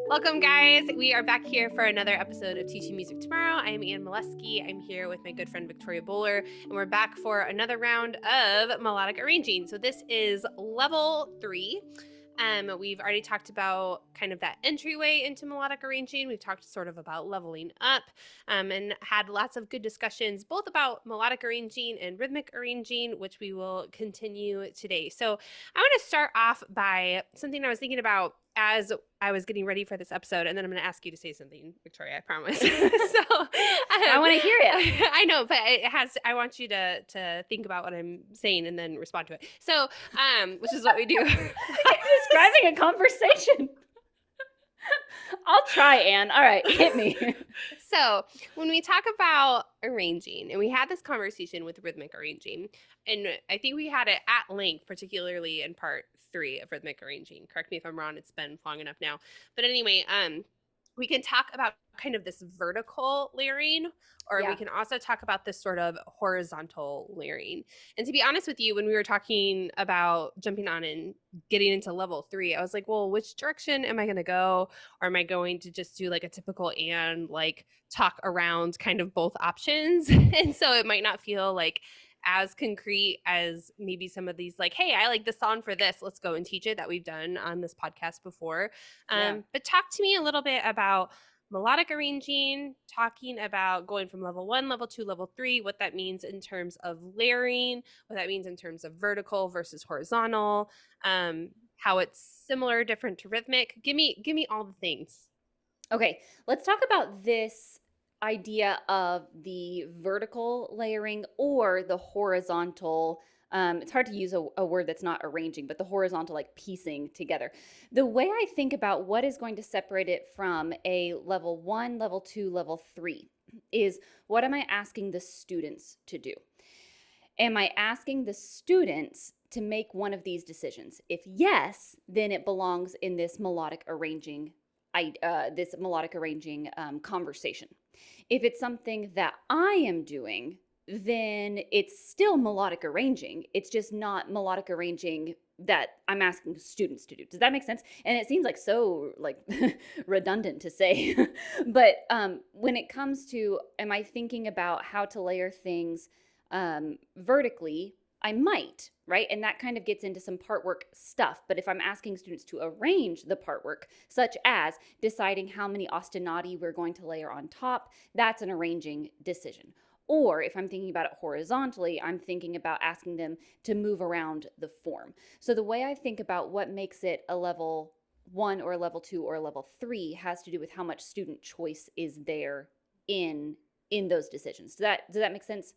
Welcome, guys. We are back here for another episode of Teaching Music Tomorrow. I am Ann Molesky. I'm here with my good friend Victoria Bowler, and we're back for another round of melodic arranging. So this is level 3. We've already talked about kind of that entryway into melodic arranging. We've talked sort of about leveling up, and had lots of good discussions both about melodic arranging and rhythmic arranging, which we will continue today. So I want to start off by something I was thinking about as I was getting ready for this episode, and then I'm going to ask you to say something, Victoria, I promise. I want to hear it. I know, but I want you to think about what I'm saying and then respond to it. So, which is what we do. You're describing a conversation. I'll try, Anne. All right, hit me. So when we talk about arranging, and we had this conversation with rhythmic arranging, and I think we had it at length, particularly in part 3 of rhythmic arranging. Correct me if I'm wrong. It's been long enough now. But anyway, we can talk about kind of this vertical layering, or we can also talk about this sort of horizontal layering. And to be honest with you, when we were talking about jumping on and getting into level 3, I was like, well, which direction am I going to go? Or am I going to just do like a typical and like talk around kind of both options? And so it might not feel like as concrete as maybe some of these, like, hey, I like the song for this, let's go and teach it, that we've done on this podcast before. But talk to me a little bit about melodic arranging, talking about going from level 1, level 2, level 3, what that means in terms of layering, what that means in terms of vertical versus horizontal, how it's similar, different to rhythmic. Give me all the things. Okay, let's talk about this idea of the vertical layering or the horizontal. It's hard to use a word that's not arranging, but the horizontal, like piecing together. The way I think about what is going to separate it from a level 1, level 2, level 3 is, what am I asking the students to do? Am I asking the students to make one of these decisions? If yes, then it belongs in this melodic arranging conversation. If it's something that I am doing, then it's still melodic arranging. It's just not melodic arranging that I'm asking students to do. Does that make sense? And it seems like so redundant to say, but when it comes to, am I thinking about how to layer things vertically? I might, right? And that kind of gets into some part work stuff. But if I'm asking students to arrange the part work, such as deciding how many ostinati we're going to layer on top, that's an arranging decision. Or if I'm thinking about it horizontally, I'm thinking about asking them to move around the form. So the way I think about what makes it a level 1 or a level 2 or a level 3 has to do with how much student choice is there in those decisions. Does that make sense?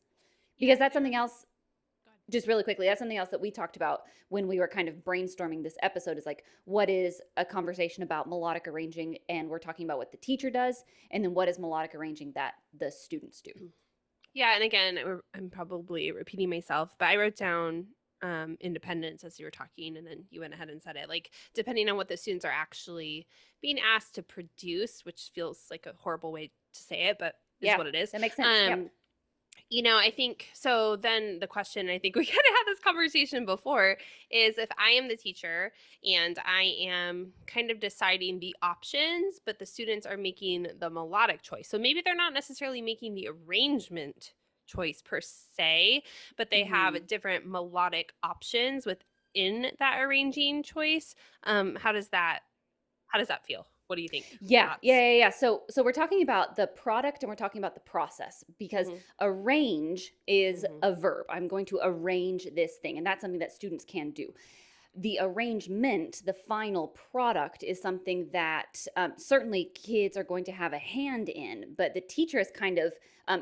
Because that's something else. Just really quickly, that's something else that we talked about when we were kind of brainstorming this episode, is like, what is a conversation about melodic arranging? And we're talking about what the teacher does, and then what is melodic arranging that the students do? Yeah, and again, I'm probably repeating myself, but I wrote down independence as you were talking, and then you went ahead and said it. Like, depending on what the students are actually being asked to produce, which feels like a horrible way to say it, but is what it is. That makes sense. I think, so then the question, I think we kind of had this conversation before, is if I am the teacher and I am kind of deciding the options, but the students are making the melodic choice. So maybe they're not necessarily making the arrangement choice per se, but they have different melodic options within that arranging choice. How does that feel? What do you think? Yeah. So we're talking about the product and we're talking about the process, because arrange is a verb. I'm going to arrange this thing, and that's something that students can do. The arrangement, the final product, is something that certainly kids are going to have a hand in, but the teacher is kind of,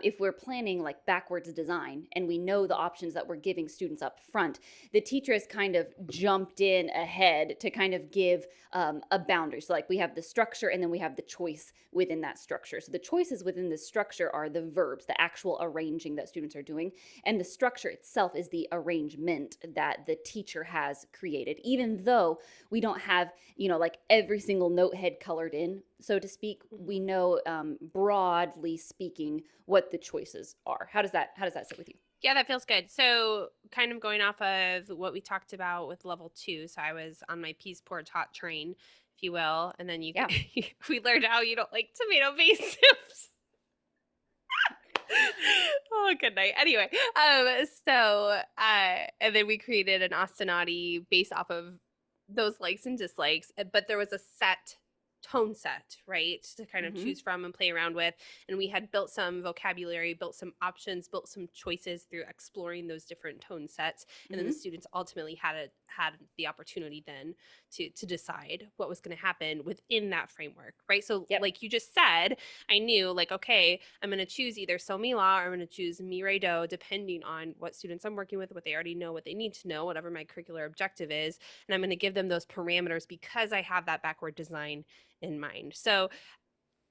if we're planning like backwards design and we know the options that we're giving students up front, the teacher has kind of jumped in ahead to kind of give a boundary. So like we have the structure and then we have the choice within that structure. So the choices within the structure are the verbs, the actual arranging that students are doing, and the structure itself is the arrangement that the teacher has created, even though we don't have, like every single note head colored in, so to speak. We know broadly speaking what the choices are. How does that sit with you? Yeah, that feels good. So, kind of going off of what we talked about with level 2. So, I was on my Peace Poor Tot train, if you will, and then Yeah. we learned how you don't like tomato-based soups. Oh, good night. Anyway, and then we created an Ostinati based off of those likes and dislikes, but there was a tone set, right, to kind of Mm-hmm. choose from and play around with. And we had built some vocabulary, built some options, built some choices through exploring those different tone sets. And then the Mm-hmm. students ultimately had the opportunity then to decide what was going to happen within that framework, right? So, Yep. like you just said, I knew, like, okay, I'm going to choose either So Mi La or I'm going to choose Mi Re Do, depending on what students I'm working with, what they already know, what they need to know, whatever my curricular objective is. And I'm going to give them those parameters because I have that backward design in mind. So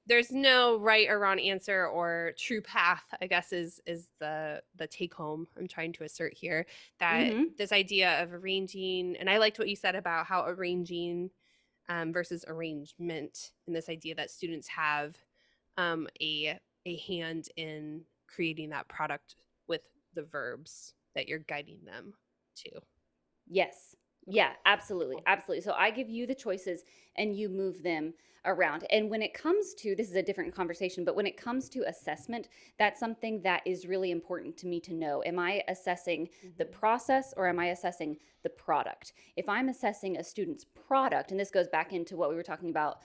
there's no right or wrong answer or true path, I guess, is the take home I'm trying to assert here. That Mm-hmm. this idea of arranging, and I liked what you said about how arranging versus arrangement, and this idea that students have a hand in creating that product with the verbs that you're guiding them to. Yes. Okay, Yeah, absolutely. cool. Absolutely. So I give you the choices and you move them around. And when it comes to this is a different conversation, but when it comes to assessment, that's something that is really important to me to know. Am I assessing the Mhm. process or am I assessing the product? If I'm assessing a student's product, and this goes back into what we were talking about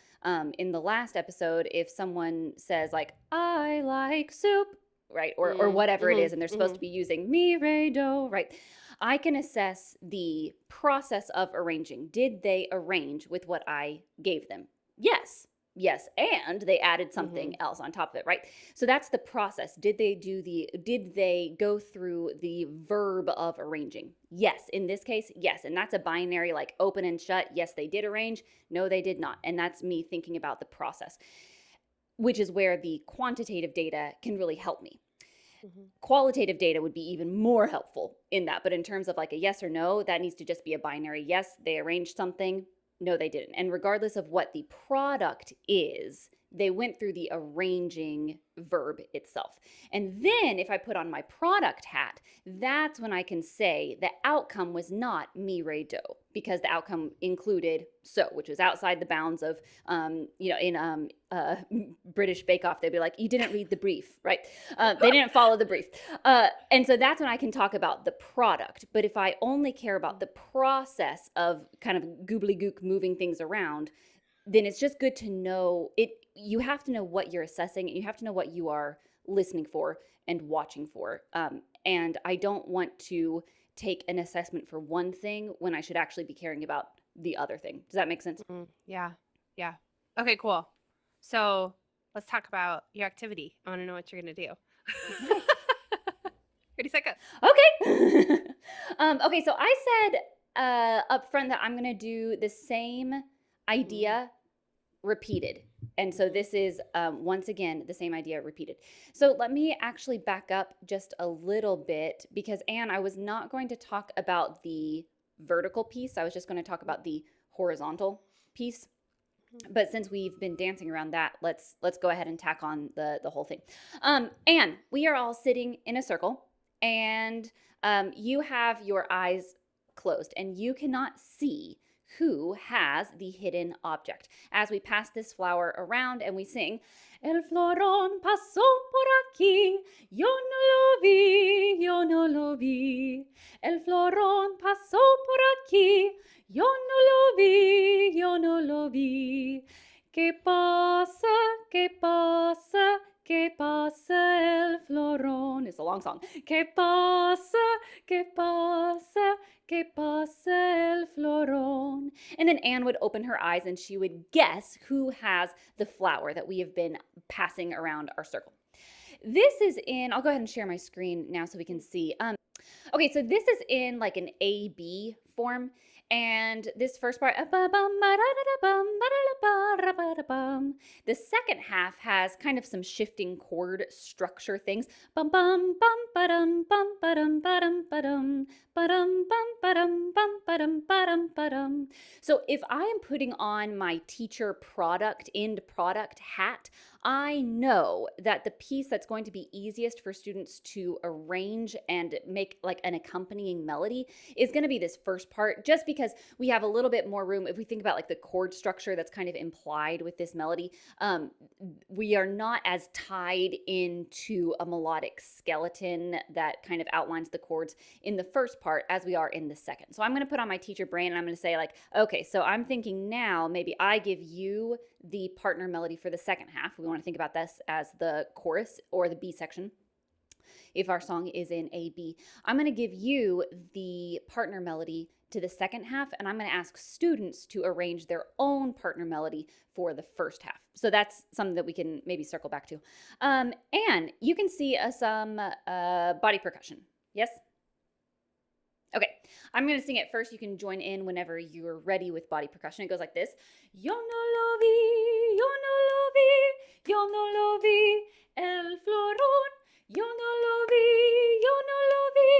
in the last episode, if someone says, like, I like soup, right? Or Mm, whatever it is, mhm, and they're supposed to mhm. be using mi, re, do, right? I can assess the process of arranging. Did they arrange with what I gave them? Yes. Yes, and they added something Mhm. else on top of it, right? So that's the process. Did they go through the verb of arranging? Yes, in this case, yes. And that's a binary, like open and shut. Yes, they did arrange. No, they did not. And that's me thinking about the process, which is where the quantitative data can really help me. Mhm. Qualitative data would be even more helpful in that. But in terms of like a yes or no, that needs to just be a binary. Yes, they arranged something. No, they didn't. And regardless of what the product is, they went through the arranging verb itself. And then if I put on my product hat, that's when I can say the outcome was not mi re do, because the outcome included so, which was outside the bounds of, in British Bake Off, they'd be like, you didn't read the brief, right? They didn't follow the brief. And so that's when I can talk about the product. But if I only care about the process of kind of goobly gook moving things around, then it's just good to know it. You have to know what you're assessing, and you have to know what you are listening for and watching for. And I don't want to take an assessment for one thing when I should actually be caring about the other thing. Does that make sense? Yeah. Yeah. Okay, cool. So let's talk about your activity. I want to know what you're going to do. Okay. Ready, second. Okay. Okay, so I said up front that I'm going to do the same Mm-hmm. idea repeated. And so Mm-hmm. this is, once again, the same idea repeated. So let me actually back up just a little bit because, Anne, I was not going to talk about the vertical piece. I was just going to talk about the horizontal piece. But since we've been dancing around that, let's go ahead and tack on the whole thing. Anne, we are all sitting in a circle, and you have your eyes closed, and you cannot see who has the hidden object. As we pass this flower around and we sing, El florón pasó por aquí, yo no lo vi, yo no lo vi. El florón pasó por aquí, yo no lo vi, yo no lo vi. ¿Qué pasa? ¿Qué pasa? ¿Qué pasa el florón? It's a long song. ¿Qué pasa? ¿Qué pasa? ¿Qué pasa el florón? And then Anne would open her eyes and she would guess who has the flower that we have been passing around our circle. This is in, I'll go ahead and share my screen now so we can see. Okay, so this is in like an A-B form. And this first part, the second half has kind of some shifting chord structure things. Bum bum bum ba-dum bum ba-dum ba-dum ba-dum ba-dum bum ba-dum bum ba-dum ba-dum ba-dum. So if I am putting on my teacher product, end product hat, I know that the piece that's going to be easiest for students to arrange and make like an accompanying melody is going to be this first part, just because we have a little bit more room. If we think about like the chord structure that's kind of implied with this melody, we are not as tied into a melodic skeleton that kind of outlines the chords in the first part as we are in the second. So I'm going to put on my teacher brain and I'm going to say like, okay, so I'm thinking now maybe I give you the partner melody for the second half. We want to think about this as the chorus or the B section. If our song is in A, B, I'm going to give you the partner melody to the second half, and I'm going to ask students to arrange their own partner melody for the first half. So that's something that we can maybe circle back to. And you can see some body percussion. Yes? Okay, I'm going to sing it first. You can join in whenever you're ready with body percussion. It goes like this. Yo no lo vi, yo no lo vi, el florón. Yo no lo vi, yo no lo vi,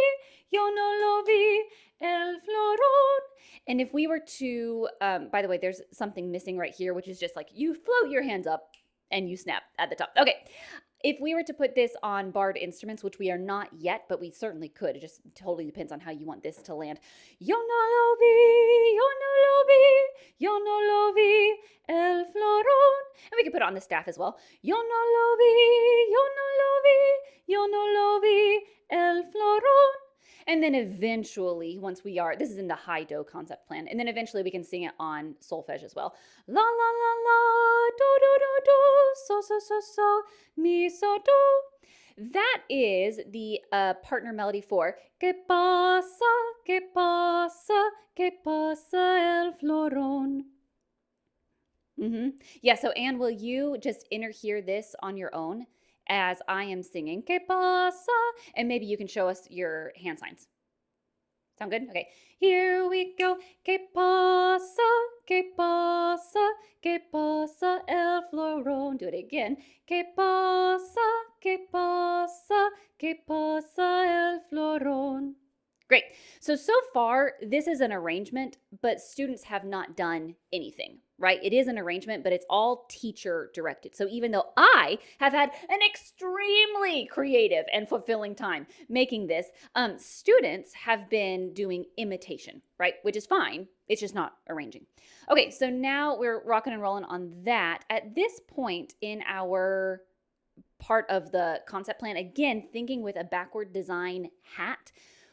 yo no lo vi, el florón. And if we were to, by the way, there's something missing right here, which is just like you float your hands up and you snap at the top. Okay. If we were to put this on barred instruments, which we are not yet, but we certainly could, it just totally depends on how you want this to land. Yo no lo vi, yo no lo vi, yo no lo vi, el florón. And we could put it on the staff as well. Yo no lo vi, yo no lo vi, yo no lo vi, el florón. And then eventually, once we are, this is in the high do concept plan, and then eventually we can sing it on solfege as well. La la la la, do do do do, so so so so, mi so do. That is the partner melody for Que pasa, que pasa, que pasa el florón. Yeah, so Anne, will you just interhear this on your own as I am singing Que pasa? And maybe you can show us your hand signs. Sound good? Okay, here we go. Que pasa, que pasa, que pasa el florón. Do it again. Que pasa, que pasa, que pasa el florón. Great. So far, this is an arrangement, but students have not done anything, right? It is an arrangement, but it's all teacher directed. So even though I have had an extremely creative and fulfilling time making this, students have been doing imitation, right? Which is fine. It's just not arranging. Okay, so now we're rocking and rolling on that. At this point in our part of the concept plan, again, thinking with a backward design hat,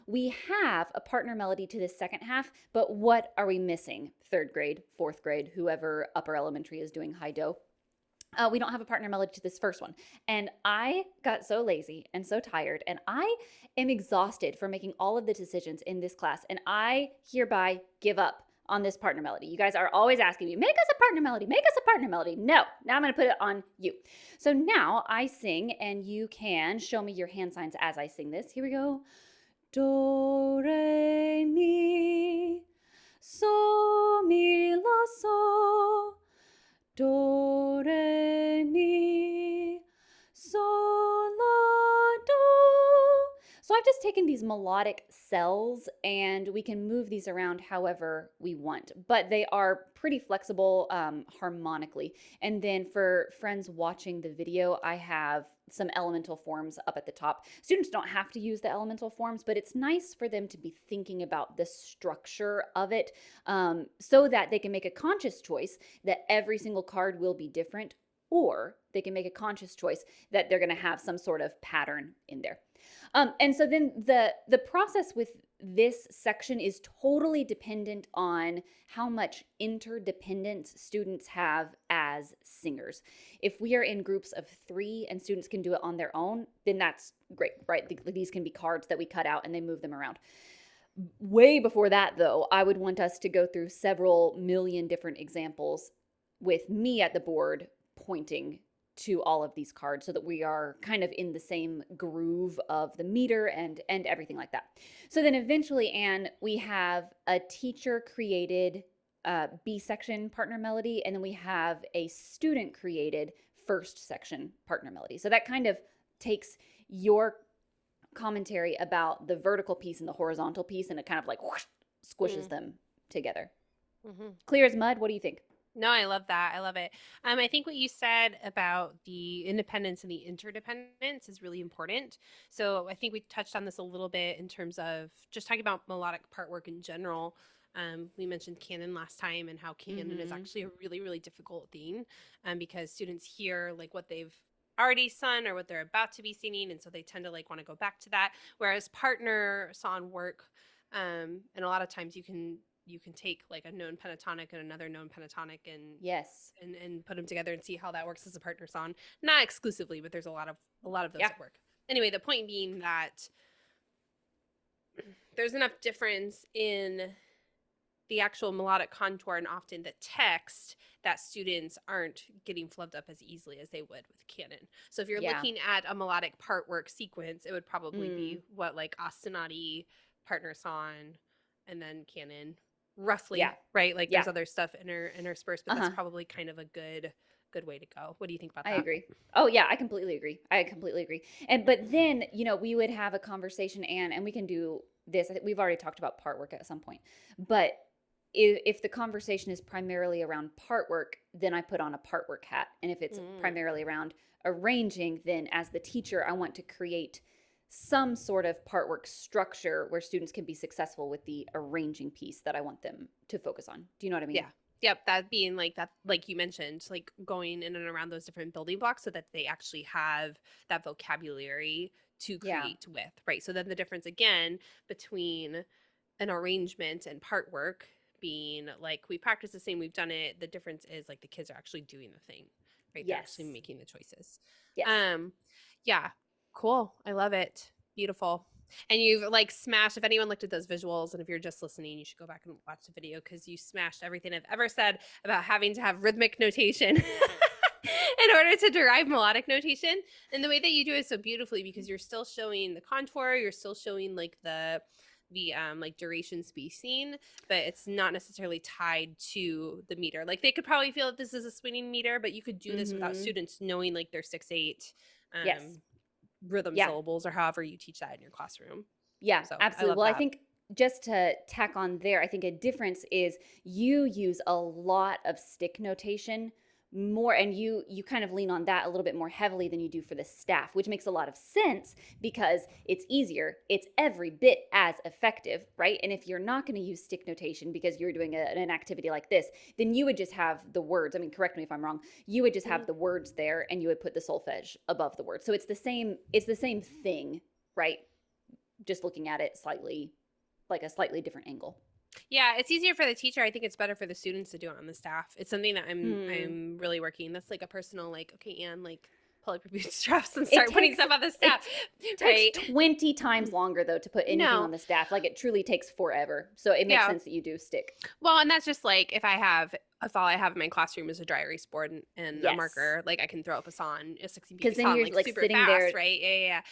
we have a partner melody to the second half, but what are we missing? Third grade, fourth grade, whoever upper elementary is doing high do. We don't have a partner melody to this first one. And I got so lazy and so tired, and I am exhausted for making all of the decisions in this class, and I hereby give up on this partner melody. You guys are always asking me, make us a partner melody, make us a partner melody. No, now I'm going to put it on you. So now I sing, and you can show me your hand signs as I sing this. Here we go. Do, re, mi, so, mi, la, so. Do, re, mi, so, la, do. So I've just taken these melodic cells and we can move these around however we want, but they are pretty flexible harmonically. And then for friends watching the video, I have some elemental forms up at the top. Students don't have to use the elemental forms, but it's nice for them to be thinking about the structure of it so that they can make a conscious choice that every single card will be different, or they can make a conscious choice that they're going to have some sort of pattern in there. And so then the process with this section is totally dependent on how much interdependence students have as singers. If we are in groups of 3 and students can do it on their own, then that's great, right? These can be cards that we cut out and they move them around. Way before that, though, I would want us to go through several million different examples with me at the board pointing to all of these cards so that we are kind of in the same groove of the meter and everything like that. So then eventually, Anne, we have a teacher created B section partner melody, and then we have a student created first section partner melody. So that kind of takes your commentary about the vertical piece and the horizontal piece, and it kind of like whoosh, squishes them together. Clear as mud. What do you think? No, I love that. I love it. I think what you said about the independence and the interdependence is really important. So I think we touched on this a little bit in terms of just talking about melodic part work in general. We mentioned canon last time and how canon is Mhm. actually a really, really difficult thing, because students hear like what they've already sung or what they're about to be singing, and so they tend to like want to go back to that. Whereas partner song work, and a lot of times you can take like a known pentatonic and another known pentatonic and Yes. put them together and see how that works as a partner song. Not exclusively, but there's a lot of those Yeah. that work. Anyway, the point being that there's enough difference in the actual melodic contour and often the text that students aren't getting flubbed up as easily as they would with canon. So if you're Yeah. looking at a melodic part work sequence, it would probably Mm. be what like ostinati, partner song, and then canon, roughly, Yeah. right? Like Yeah. there's other stuff interspersed, but that's Uh-huh. probably kind of a good way to go. What do you think about I that? agree. Oh yeah, I completely agree. I completely agree. And but then, we would have a conversation and we can do this. I think we've already talked about part work at some point. But if the conversation is primarily around part work, then I put on a part work hat. And if it's Mm. primarily around arranging, then as the teacher, I want to create some sort of part work structure where students can be successful with the arranging piece that I want them to focus on. Do you know what I mean? Yeah. Yep, that being like that, like you mentioned, like going in and around those different building blocks so that they actually have that vocabulary to Yeah. create with, right? So then the difference again between an arrangement and part work being like we practice the same, we've done it. The difference is like the kids are actually doing the thing, right? They're actually Yes. making the choices. Yes. Um, yeah, cool. I love it. Beautiful. And you've like smashed, if anyone looked at those visuals, and if you're just listening, you should go back and watch the video because you smashed everything I've ever said about having to have rhythmic notation in order to derive melodic notation. And the way that you do it so beautifully because you're still showing the contour, you're still showing like the like duration spacing, but it's not necessarily tied to the meter. Like they could probably feel that this is a swinging meter, but you could do this without Mhm. students knowing like their 6/8 Yes. um rhythm Yeah. syllables or however you teach that in your classroom. Yeah, So I absolutely. love Well, I that. think just to tack on there, I think a difference is you use a lot of stick notation more and you kind of lean on that a little bit more heavily than you do for the staff, which makes a lot of sense because it's easier. It's every bit as effective, right? And if you're not going to use stick notation because you're doing an activity like this, then you would just have the words. I mean, correct me if I'm wrong. You would just have Mhm. the words there and you would put the solfege above the words. So it's the same thing, right? Just looking at it slightly like a slightly different angle. Yeah, it's easier for the teacher. I think it's better for the students to do it on the staff. It's something that I'm Hmm. I'm really working. That's like a personal like, okay, Anne, like pull up your bootstraps and It start putting takes stuff on the staff, it takes right? 20 times longer though to put anything No, on the staff. Like it truly takes forever. So it makes yeah. sense that you do stick. Well, and that's just like if all I have in my classroom is a dry erase board and a Yes. marker, like I can throw up a 16 BB Cuz then song you're like like super sitting there. fast, right? Yeah.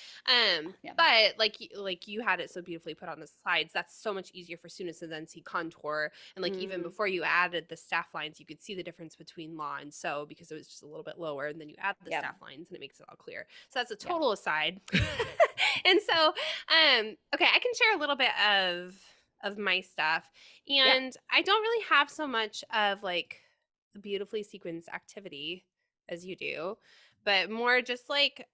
Yeah. But like you had it so beautifully put on the slides, that's so much easier for students to then see contour. And like even Mhm. before you added the staff lines, you could see the difference between law and so because it was just a little bit lower, and then you add the Yeah. staff lines and it makes it all clear. So that's a Yeah. total aside. And so okay, I can share a little bit of my stuff. Yeah. And I don't really have so much of like a beautifully sequenced activity as you do, but more just like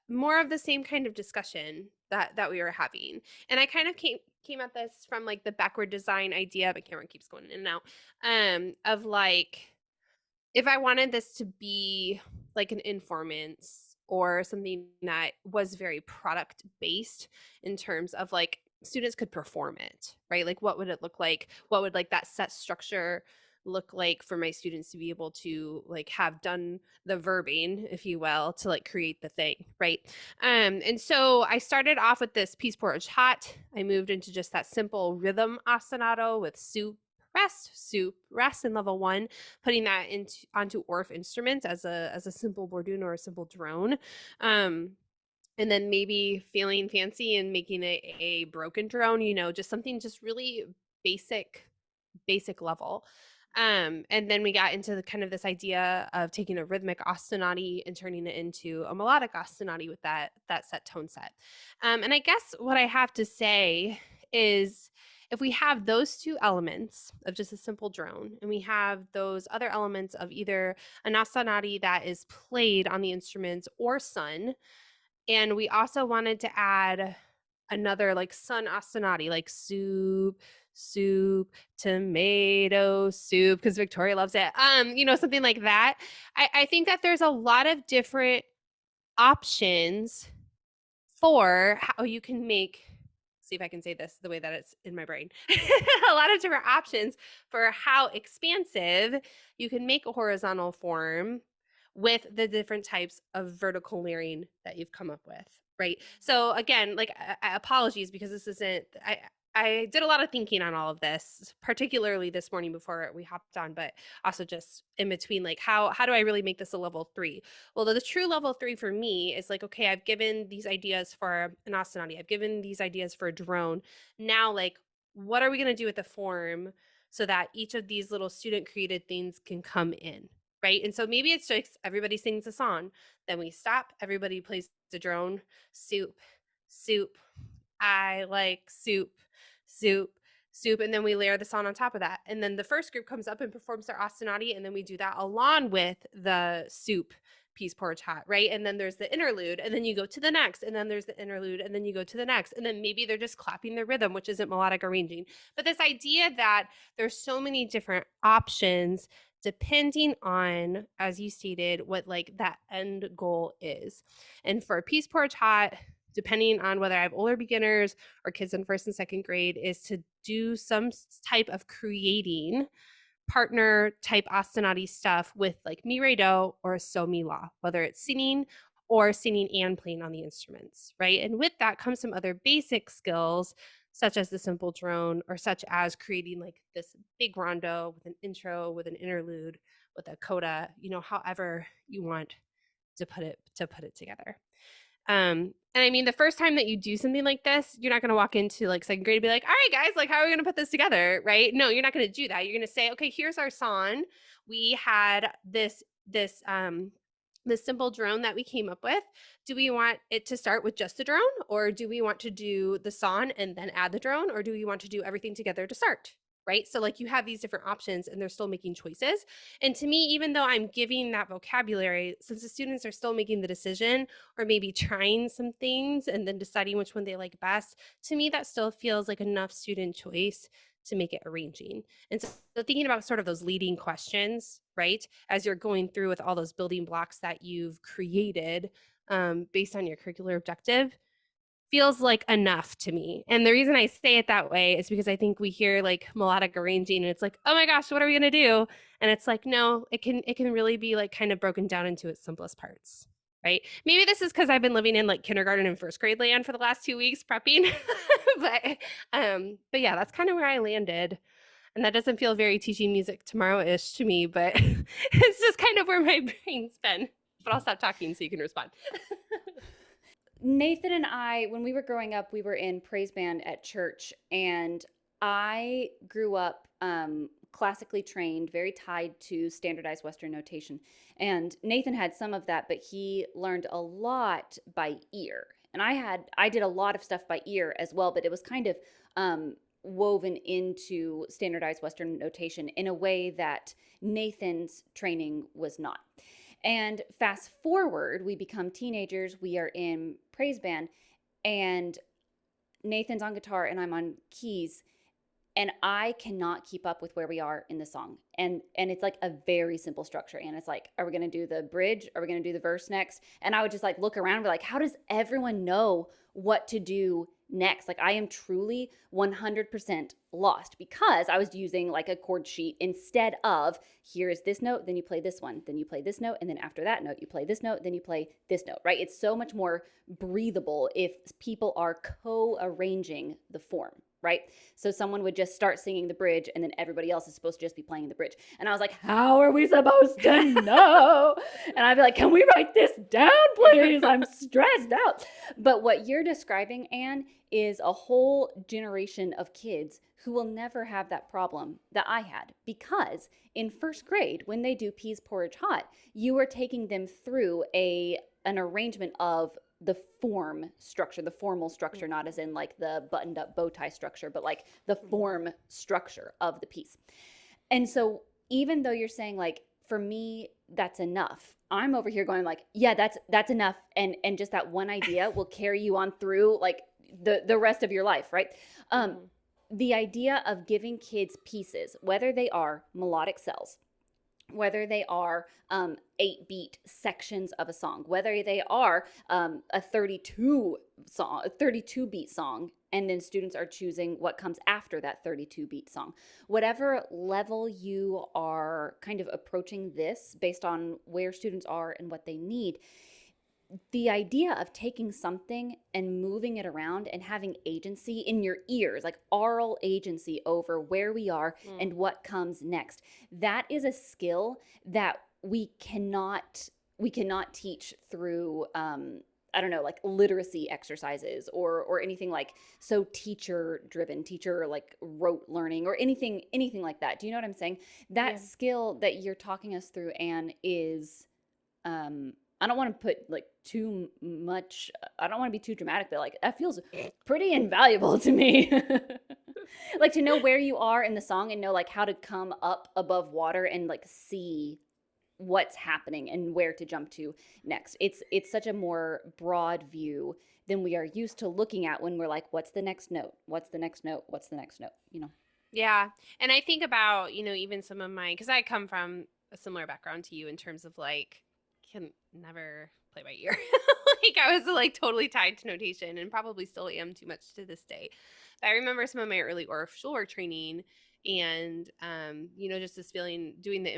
more of the same kind of discussion that we were having. And I kind of came at this from like the backward design idea, but camera keeps going in and out. Of like if I wanted this to be like an informance or something that was very product based in terms of like students could perform it, right? Like what would it look like? What would like that set structure look like for my students to be able to like have done the verbing, if you will, to like create the thing, right? And so I started off with this peace porridge hot. I moved into just that simple rhythm ostinato with soup, rest in level one, putting that into onto Orff instruments as a simple Borduno or a simple drone. Um, and then maybe feeling fancy and making a broken drone, just something just really basic level. And then we got into the kind of this idea of taking a rhythmic ostinati and turning it into a melodic ostinati with that set tone set. And I guess what I have to say is if we have those two elements of just a simple drone, and we have those other elements of either a nastanati that is played on the instruments or sung, and we also wanted to add another like sun astonati, like soup, soup, tomato soup, because Victoria loves it. Something like that. I think that there's a lot of different options for how you can make, see if I can say this the way that it's in my brain. A lot of different options for how expansive you can make a horizontal form with the different types of vertical layering that you've come up with, right? So again, like apologies because this isn't I did a lot of thinking on all of this, particularly this morning before we hopped on, but also just in between, like how do I really make this a level 3? Well, the true level 3 for me is like, okay, I've given these ideas for an Astonati. I've given these ideas for a drone. Now, like, what are we going to do with the form so that each of these little student created things can come in? Right. And so maybe it's just everybody sings a song. Then we stop. Everybody plays the drone. Soup, soup. I like soup, soup, soup. And then we layer the song on top of that. And then the first group comes up and performs their ostinati. And then we do that along with the soup piece porridge hot, right? And then there's the interlude. And then you go to the next. And then there's the interlude. And then you go to the next. And then maybe they're just clapping their rhythm, which isn't melodic arranging. But this idea that there's so many different options depending on, as you stated, what like that end goal is. And for piece porridge hot, depending on whether I have older beginners or kids in first and second grade, is to do some type of creating partner type ostinati stuff with like mi re do or so mi la, whether it's singing or singing and playing on the instruments, right? And with that comes some other basic skills, such as the simple drone or such as creating like this big rondo with an intro, with an interlude, with a coda, however you want to put it together. And I mean, the first time that you do something like this, you're not going to walk into like second grade and be like, all right, guys, like, how are we going to put this together? Right? No, you're not going to do that. You're going to say, okay, here's our song. We had this simple drone that we came up with. Do we want it to start with just the drone, or do we want to do the song and then add the drone, or do we want to do everything together to start? Right? So like you have these different options and they're still making choices. And to me, even though I'm giving that vocabulary, since the students are still making the decision or maybe trying some things and then deciding which one they like best, to me, that still feels like enough student choice to make it arranging. And so thinking about sort of those leading questions, right, as you're going through with all those building blocks that you've created based on your curricular objective, feels like enough to me. And the reason I say it that way is because I think we hear like melodic arranging and it's like, oh my gosh, what are we going to do? And it's like, no, it can really be like kind of broken down into its simplest parts. Right? Maybe this is because I've been living in like kindergarten and first grade land for the last 2 weeks prepping, but yeah, that's kind of where I landed, and that doesn't feel very teaching music tomorrow-ish to me, but it's just kind of where my brain's been. But I'll stop talking so you can respond. Nathan and I, when we were growing up, we were in praise band at church, and I grew up classically trained, very tied to standardized Western notation. And Nathan had some of that, but he learned a lot by ear. And I did a lot of stuff by ear as well, but it was kind of woven into standardized Western notation in a way that Nathan's training was not. And fast forward, we become teenagers, we are in praise band, and Nathan's on guitar and I'm on keys, and I cannot keep up with where we are in the song. And it's like a very simple structure. And it's like, are we going to do the bridge? Are we going to do the verse next? And I would just like look around and be like, how does everyone know what to do next? Like I am truly 100% lost because I was using like a chord sheet instead of here's this note, then you play this one, then you play this note, and then after that note, you play this note, then you play this note, right? It's so much more breathable if people are co-arranging the form. Right? So someone would just start singing the bridge and then everybody else is supposed to just be playing the bridge. And I was like, how are we supposed to know? And I'd be like, can we write this down, please? I'm stressed out. But what you're describing, Anne, is a whole generation of kids who will never have that problem that I had, because in first grade, when they do peas porridge hot, you are taking them through an arrangement of the form structure, the formal structure, not as in like the buttoned up bow tie structure, but like the form structure of the piece. And so even though you're saying like for me that's enough, I'm over here going like, yeah, that's enough, and just that one idea will carry you on through like the rest of your life, right? Um Mhm. the idea of giving kids pieces, whether they are melodic cells, whether they are 8-beat sections of a song, whether they are a 32 beat song, and then students are choosing what comes after that 32 beat song. Whatever level you are kind of approaching this based on where students are and what they need, the idea of taking something and moving it around and having agency in your ears, like aural agency over where we are Mm. and what comes next, that is a skill that we cannot teach through I don't know, like literacy exercises or anything like so teacher driven, teacher like rote learning or anything like that. Do you know what I'm saying? Yeah. That skill that you're talking us through, Anne, is I don't want to put like too much, I don't want to be too dramatic, but like that feels pretty invaluable to me. Like to know where you are in the song and know like how to come up above water and like see what's happening and where to jump to next. It's such a more broad view than we are used to looking at when we're like, what's the next note? What's the next note? What's the next note? You know? Yeah. And I think about, even some of my, because I come from a similar background to you in terms of like, can never play by ear. Like I was like totally tied to notation and probably still am too much to this day. But I remember some of my early orchestral work training and, just this feeling doing the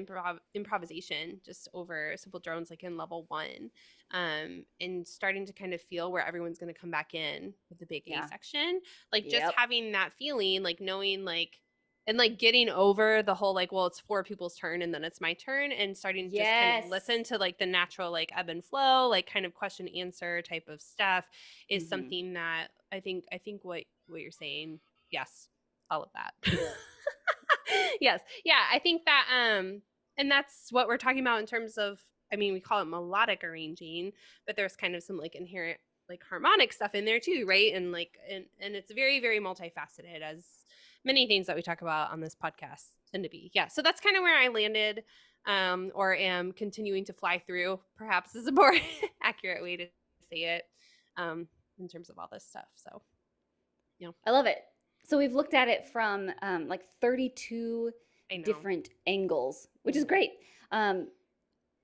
improvisation just over simple drones, like in level one, and starting to kind of feel where everyone's going to come back in with the big A Yeah. section, like just Yep. having that feeling, like knowing like and like getting over the whole like, well, it's four people's turn and then it's my turn, and starting to just kind of Yes. listen to like the natural like ebb and flow, like kind of question answer type of stuff is Mm-hmm. something that I think what you're saying, yes, all of that. Yes. Yeah, I think that and that's what we're talking about in terms of, I mean, we call it melodic arranging, but there's kind of some like inherent like harmonic stuff in there too, right? And like and it's very very multifaceted, as many things that we talk about on this podcast tend to be. Yeah. So that's kind of where I landed, or am continuing to fly through, perhaps is a more accurate way to say it, in terms of all this stuff. So, you know, I love it. So we've looked at it from like 32 I know. different angles, which is Mhm. great. Um,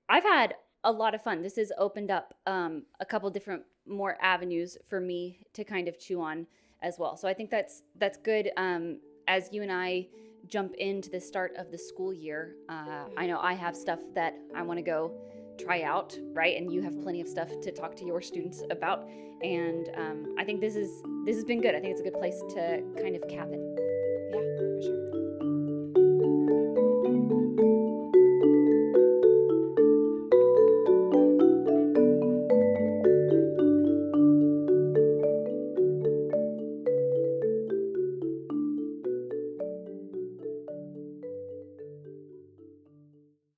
I've had a lot of fun. This has opened up a couple different more avenues for me to kind of chew on as well. So I think that's good. As you and I jump into the start of the school year, I know I have stuff that I want to go try out, right? And you have plenty of stuff to talk to your students about. And I think this has been good. I think it's a good place to kind of cap it.